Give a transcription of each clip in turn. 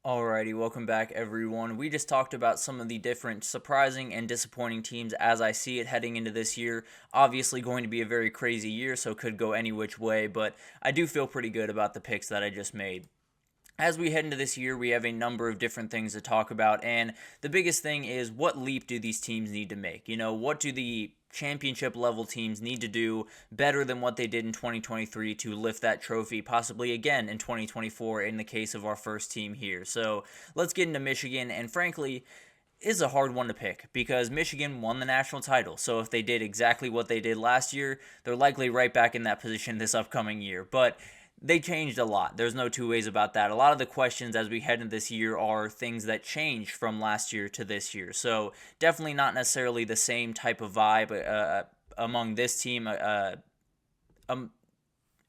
Alrighty, welcome back everyone. We just talked about some of the different surprising and disappointing teams as I see it heading into this year. Obviously going to be a very crazy year, so could go any which way, but I do feel pretty good about the picks that I just made. As we head into this year, we have a number of different things to talk about, and the biggest thing is what leap do these teams need to make? What do the championship level teams need to do better than what they did in 2023 to lift that trophy, possibly again in 2024 in the case of our first team here? So let's get into Michigan, and frankly, is a hard one to pick because Michigan won the national title. So if they did exactly what they did last year, they're likely right back in that position this upcoming year. But they changed a lot. There's no two ways about that. A lot of the questions as we head into this year are things that changed from last year to this year. So definitely not necessarily the same type of vibe among this team. Um,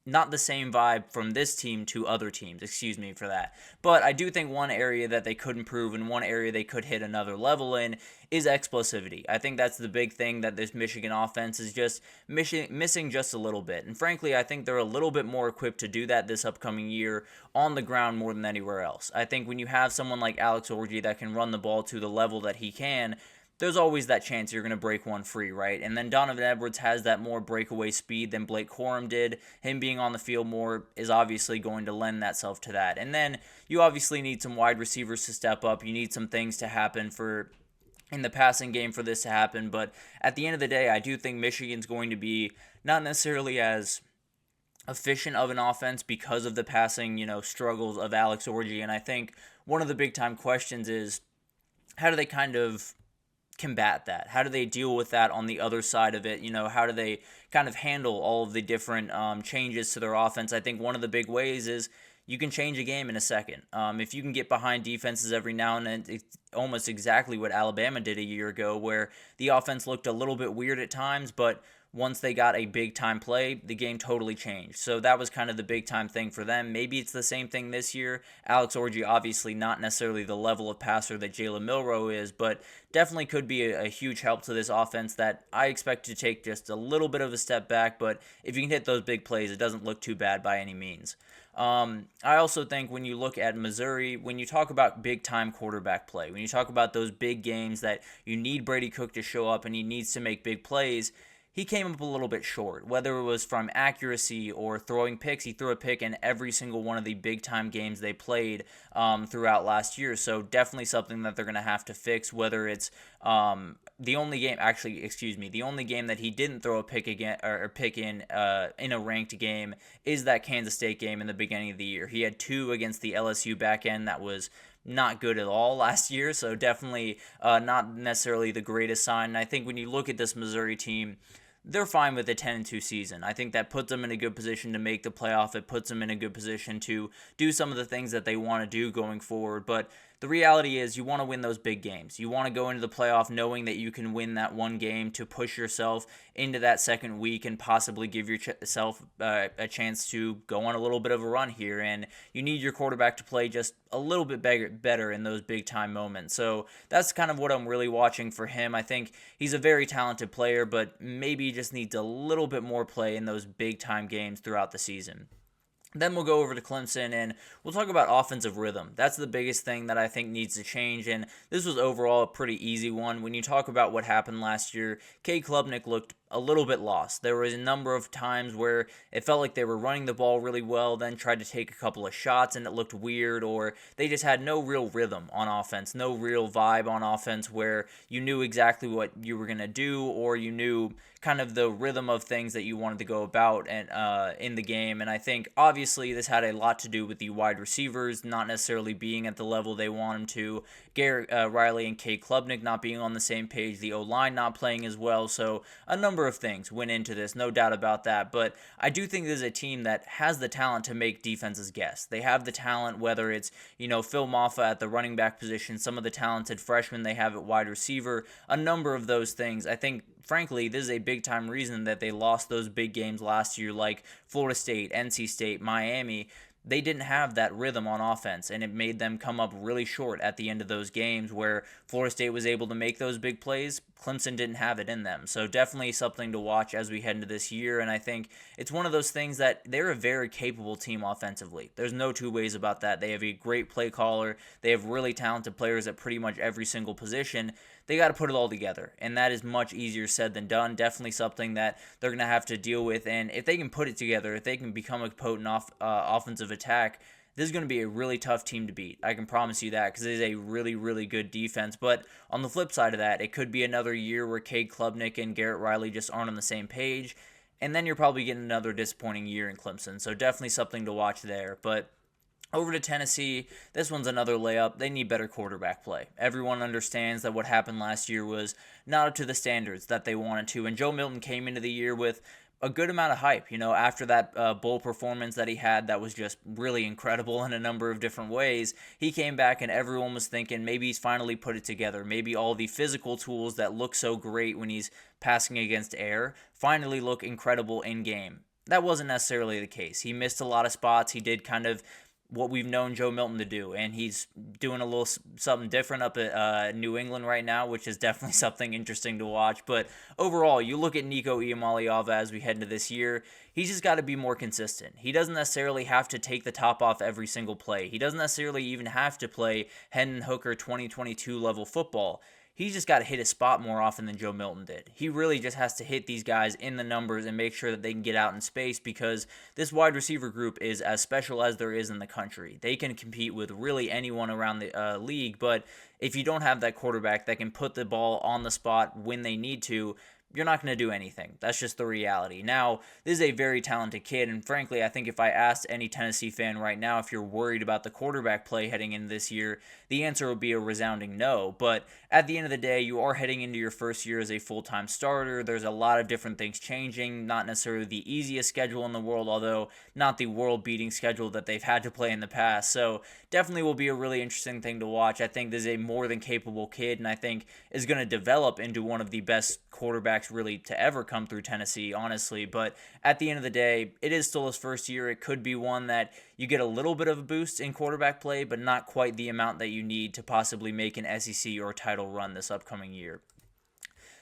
not the same vibe from this team to other teams, excuse me for that. But I do think one area that they could improve and one area they could hit another level in is explosivity. I think that's the big thing that this Michigan offense is just missing just a little bit. And frankly, I think they're a little bit more equipped to do that this upcoming year on the ground more than anywhere else. I think when you have someone like Alex Orji that can run the ball to the level that he can, there's always that chance you're going to break one free, right? And then Donovan Edwards has that more breakaway speed than Blake Corum did. Him being on the field more is obviously going to lend that self to that. And then you obviously need some wide receivers to step up. You need some things to happen in the passing game for this to happen. But at the end of the day, I do think Michigan's going to be not necessarily as efficient of an offense because of the passing, struggles of Alex Orji. And I think one of the big time questions is how do they kind of combat that? How do they deal with that on the other side of it? How do they kind of handle all of the different changes to their offense? I think one of the big ways is you can change a game in a second. If you can get behind defenses every now and then, it's almost exactly what Alabama did a year ago, where the offense looked a little bit weird at times, but once they got a big time play, the game totally changed. So that was kind of the big time thing for them. Maybe it's the same thing this year. Alex Orji, obviously not necessarily the level of passer that Jalen Milroe is, but definitely could be a huge help to this offense that I expect to take just a little bit of a step back. But if you can hit those big plays, it doesn't look too bad by any means. I also think when you look at Missouri, when you talk about big time quarterback play, when you talk about those big games that you need Brady Cook to show up and he needs to make big plays, he came up a little bit short, whether it was from accuracy or throwing picks. He threw a pick in every single one of the big-time games they played throughout last year, so definitely something that they're going to have to fix, whether it's the only game that he didn't throw a pick again or pick in a ranked game is that Kansas State game in the beginning of the year. He had two against the LSU back end that was not good at all last year, so definitely not necessarily the greatest sign. And I think when you look at this Missouri team, they're fine with a 10-2 season. I think that puts them in a good position to make the playoff. It puts them in a good position to do some of the things that they want to do going forward. But the reality is you want to win those big games. You want to go into the playoff knowing that you can win that one game to push yourself into that second week and possibly give yourself a chance to go on a little bit of a run here. And you need your quarterback to play just a little bit better in those big time moments. So that's kind of what I'm really watching for him. I think he's a very talented player, but maybe just needs a little bit more play in those big time games throughout the season. Then we'll go over to Clemson and we'll talk about offensive rhythm. That's the biggest thing that I think needs to change, and this was overall a pretty easy one. When you talk about what happened last year, Cade Klubnik looked a little bit lost. There was a number of times where it felt like they were running the ball really well, then tried to take a couple of shots and it looked weird, or they just had no real rhythm on offense, no real vibe on offense where you knew exactly what you were going to do, or you knew kind of the rhythm of things that you wanted to go about and in the game. And I think obviously this had a lot to do with the wide receivers not necessarily being at the level they want them to. Garrett Riley and Cade Klubnik not being on the same page, the O-line not playing as well. So a number of things went into this, no doubt about that. But I do think this is a team that has the talent to make defenses guess. They have the talent, whether it's, Phil Maffa at the running back position, some of the talented freshmen they have at wide receiver, a number of those things. I think frankly, this is a big-time reason that they lost those big games last year, like Florida State, NC State, Miami. they didn't have that rhythm on offense, and it made them come up really short at the end of those games where Florida State was able to make those big plays. Clemson didn't have it in them. So definitely something to watch as we head into this year, and I think it's one of those things that they're a very capable team offensively. There's no two ways about that. They have a great play caller. They have really talented players at pretty much every single position. They got to put it all together, and that is much easier said than done. Definitely something that they're going to have to deal with, and if they can put it together, if they can become a potent offensive attack, this is going to be a really tough team to beat. I can promise you that, because it is a really, really good defense. But on the flip side of that, it could be another year where Cade Klubnik and Garrett Riley just aren't on the same page, and then you're probably getting another disappointing year in Clemson. So definitely something to watch there. But over to Tennessee, this one's another layup. They need better quarterback play. Everyone understands that what happened last year was not up to the standards that they wanted to, and Joe Milton came into the year with a good amount of hype, after that bowl performance that he had that was just really incredible in a number of different ways. He came back and everyone was thinking maybe he's finally put it together. Maybe all the physical tools that look so great when he's passing against air finally look incredible in game. That wasn't necessarily the case. He missed a lot of spots. He did kind of what we've known Joe Milton to do, and he's doing a little something different up at New England right now, which is definitely something interesting to watch. But overall, you look at Nico Iamaleava as we head into this year, he's just got to be more consistent. He doesn't necessarily have to take the top off every single play. He doesn't necessarily even have to play Hendon Hooker 2022 level football. He's just got to hit his spot more often than Joe Milton did. He really just has to hit these guys in the numbers and make sure that they can get out in space, because this wide receiver group is as special as there is in the country. They can compete with really anyone around the league, but if you don't have that quarterback that can put the ball on the spot when they need to, you're not going to do anything. That's just the reality. Now, this is a very talented kid, and frankly, I think if I asked any Tennessee fan right now if you're worried about the quarterback play heading into this year, the answer would be a resounding no. But at the end of the day, you are heading into your first year as a full-time starter. There's a lot of different things changing, not necessarily the easiest schedule in the world, although not the world-beating schedule that they've had to play in the past. So definitely will be a really interesting thing to watch. I think this is a more than capable kid, and I think is going to develop into one of the best quarterbacks really to ever come through Tennessee, honestly. But at the end of the day, it is still his first year. It could be one that you get a little bit of a boost in quarterback play, but not quite the amount that you need to possibly make an SEC or title run this upcoming year.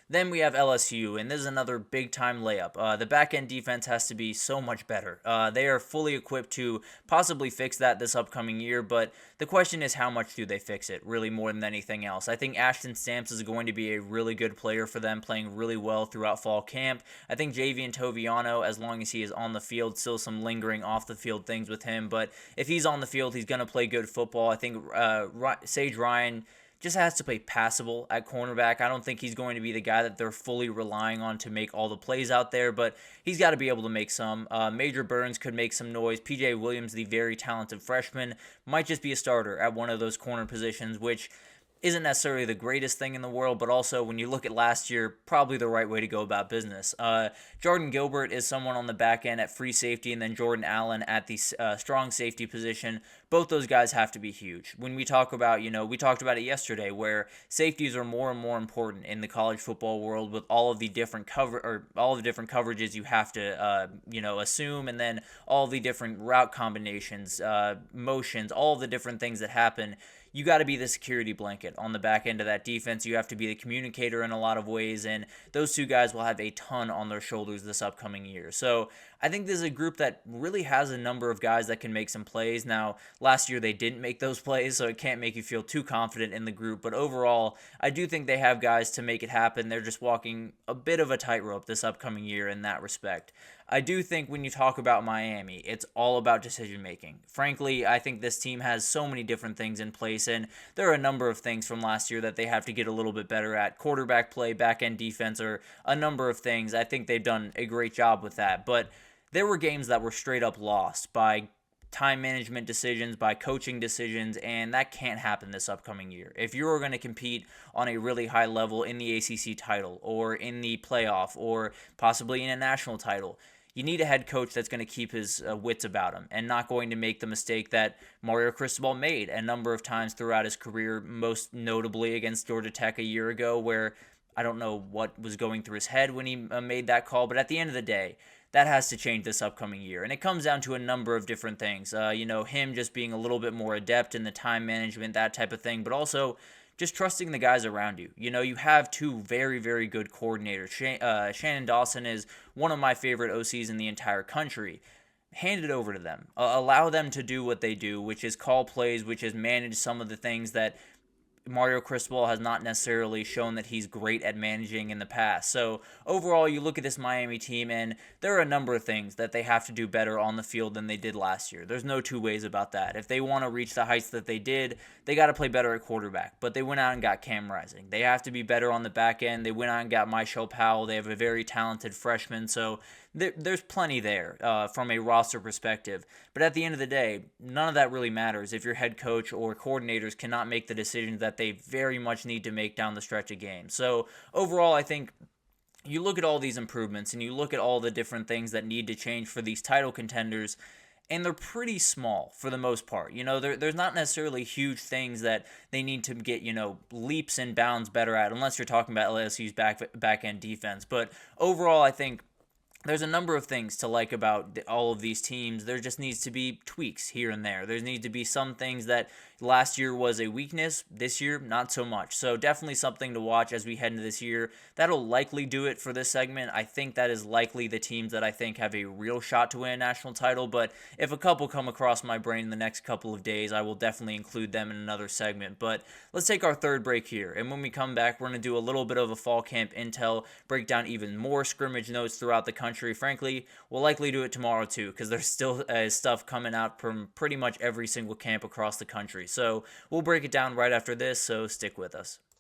Then we have LSU, and this is another big-time layup. The back-end defense has to be so much better. They are fully equipped to possibly fix that this upcoming year, but the question is how much do they fix it, really more than anything else. I think Ashton Stamps is going to be a really good player for them, playing really well throughout fall camp. I think Javian Toviano, as long as he is on the field, still some lingering off-the-field things with him, but if he's on the field, he's going to play good football. I think Sage Ryan just has to play passable at cornerback. I don't think he's going to be the guy that they're fully relying on to make all the plays out there, but he's got to be able to make some. Major Burns could make some noise. PJ Williams, the very talented freshman, might just be a starter at one of those corner positions, which isn't necessarily the greatest thing in the world, but also when you look at last year, probably the right way to go about business. Jordan Gilbert is someone on the back end at free safety, and then Jordan Allen at the strong safety position. Both those guys have to be huge. When we talk about, we talked about it yesterday, where safeties are more and more important in the college football world with all of the different coverages you have to, assume, and then all the different route combinations, motions, all of the different things that happen. You got to be the security blanket on the back end of that defense. You have to be the communicator in a lot of ways, and those two guys will have a ton on their shoulders this upcoming year. So I think this is a group that really has a number of guys that can make some plays. Now, last year they didn't make those plays, so it can't make you feel too confident in the group, but overall, I do think they have guys to make it happen. They're just walking a bit of a tightrope this upcoming year in that respect. I do think when you talk about Miami, it's all about decision making. Frankly, I think this team has so many different things in place, and there are a number of things from last year that they have to get a little bit better at. Quarterback play, back-end defense, or a number of things. I think they've done a great job with that, but there were games that were straight up lost by time management decisions, by coaching decisions, and that can't happen this upcoming year. If you're going to compete on a really high level in the ACC title, or in the playoff, or possibly in a national title, you need a head coach that's going to keep his wits about him and not going to make the mistake that Mario Cristobal made a number of times throughout his career, most notably against Georgia Tech a year ago, where I don't know what was going through his head when he made that call, but at the end of the day, that has to change this upcoming year. And it comes down to a number of different things. Him just being a little bit more adept in the time management, that type of thing, but also just trusting the guys around you. You have two very, very good coordinators. Shannon Dawson is one of my favorite OCs in the entire country. Hand it over to them. Allow them to do what they do, which is call plays, which is manage some of the things that Mario Cristobal has not necessarily shown that he's great at managing in the past. So overall, you look at this Miami team, and there are a number of things that they have to do better on the field than they did last year. There's no two ways about that. If they want to reach the heights that they did, they got to play better at quarterback. But they went out and got Cam Rising. They have to be better on the back end. They went out and got Michael Powell. They have a very talented freshman. So there's plenty there from a roster perspective. But at the end of the day, none of that really matters if your head coach or coordinators cannot make the decisions that they very much need to make down the stretch of games. So overall, I think you look at all these improvements and you look at all the different things that need to change for these title contenders, and they're pretty small for the most part. There's not necessarily huge things that they need to get, leaps and bounds better at, unless you're talking about LSU's back end defense. But overall, I think there's a number of things to like about all of these teams. There just needs to be tweaks here and there. There needs to be some things that last year was a weakness. This year, not so much. So definitely something to watch as we head into this year. That'll likely do it for this segment. I think that is likely the teams that I think have a real shot to win a national title. But if a couple come across my brain in the next couple of days, I will definitely include them in another segment. But let's take our third break here. And when we come back, we're going to do a little bit of a fall camp intel, break down even more scrimmage notes throughout the country. Frankly, we'll likely do it tomorrow too, because there's still stuff coming out from pretty much every single camp across the country. So we'll break it down right after this, so stick with us.